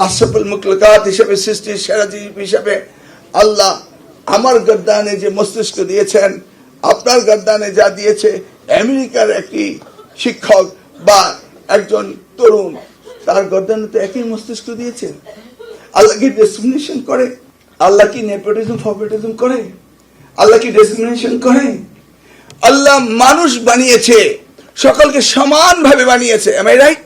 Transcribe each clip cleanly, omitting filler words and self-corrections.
আশরাফুল মুখলুকাত হিসেবে, সৃষ্টির সেরা জীব হিসেবে আল্লাহ আমার গর্দানে যে মস্তিষ্ক দিয়েছেন, আপনার গর্দানে যা দিয়েছে, আমেরিকার একটি শিক্ষক বা একজন তরুণ তার গর্দানে তো একই মস্তিষ্ক দিয়েছেন। আল্লাহ কি ডিসক্রিমিনেশন করে? আল্লাহ কি নেপোটিজম ফেভারিটিজম করে? আল্লাহ কি ডিসক্রিমিনেশন করে? আল্লাহ মানুষ বানিয়েছে, সকলকে সমানভাবে বানিয়েছে। Am I right?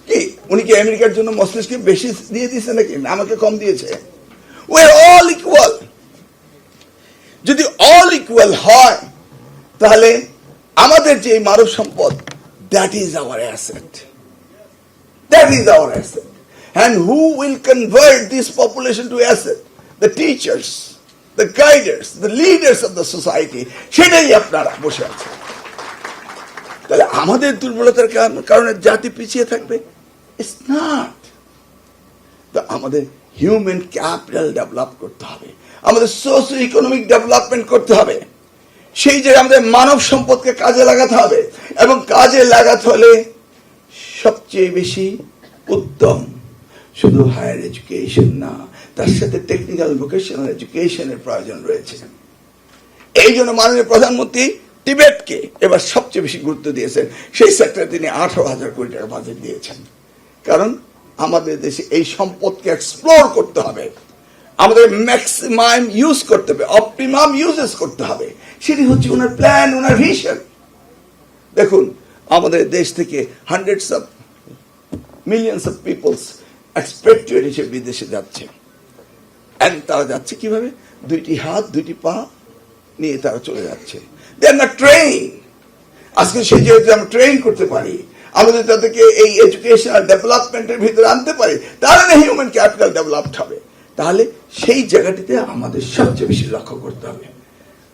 কি উনি কি আমেরিকার জন্য মস্তিষ্কে বেশি দিয়ে দিয়েছে নাকি আমাকে কম দিয়েছে? We are all equal. যদি অল ইকুয়াল হয় তাহলে আমাদের যে মানব সম্পদ, that is our asset, that is our asset. And who will convert this population to asset? The teachers, the guiders, the leaders of the society. সেটাই আপনারা বসে আছেন। তাহলে আমাদের দুর্বলতার কারণে জাতি পিছিয়ে থাকবে? It's not. আমাদের হিউম্যান ক্যাপিটাল ডেভেলপ করতে হবে, আমাদের সোশিও ইকোনমিক ডেভেলপমেন্ট করতে হবে। সেই যে আমাদের মানব সম্পদকে কাজে লাগাতে হবে, এবং কাজে লাগাতে হলে সবচেয়ে বেশি উত্তম শুধু হায়ার এডুকেশন না, তার সাথে টেকনিক্যাল ভোকেশনাল এডুকেশনের প্রয়োজন রয়েছে। এই জন্য মাননীয় প্রধানমন্ত্রী টিবেটকে এবার সবচেয়ে বেশি গুরুত্ব দিয়েছেন। সেই সেক্টরে তিনি 18,000 কোটি টাকা বাজেট দিয়েছেন। কারণ আমাদের দেশে এই সম্পদকে এক্সপ্লোর করতে হবে, আমাদের ম্যাক্সিমাম ইউজ করতে হবে, অপটিমাম ইউজেস করতে হবে। সেটি হচ্ছে ওনার প্ল্যান, ওনার ভিশন। দেখুন, আমাদের দেশ থেকে hundreds of millions of peoples expected হিসেবে বিদেশে যাচ্ছে। এন্ড তারা যাচ্ছে কিভাবে? দুইটি হাত দুইটি পা নিয়ে তারা চলে যাচ্ছে। দে আর নট ট্রেইন। আজকে সেই যেহেতু আমরা ট্রেন করতে পারি, আমাদের তাদেরকে এই এডুকেশনাল ডেভেলপমেন্টের ভিতরে আনতে পারি, তাহলে না হিউম্যান ক্যাপিটাল ডেভেলপড হবে। তাহলে সেই জায়গাটিতে আমাদের সবচেয়ে বেশি লক্ষ্য করতে হবে।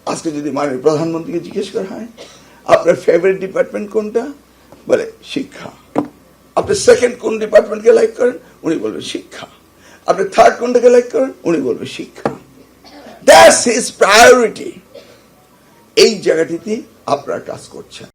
আজকে যদি মাননীয় প্রধানমন্ত্রীকে জিজ্ঞেস করা হয় আপনার ফেভারিট ডিপার্টমেন্ট কোনটা, বলে শিক্ষা। আপনি সেকেন্ড কোন ডিপার্টমেন্টকে লাইক করেন, উনি বলবেন শিক্ষা। আপনি থার্ড কোনটাকে লাইক করেন, উনি বলবেন শিক্ষা। That's his priority. এই জায়গাটিতে আপনারা কাজ করছেন।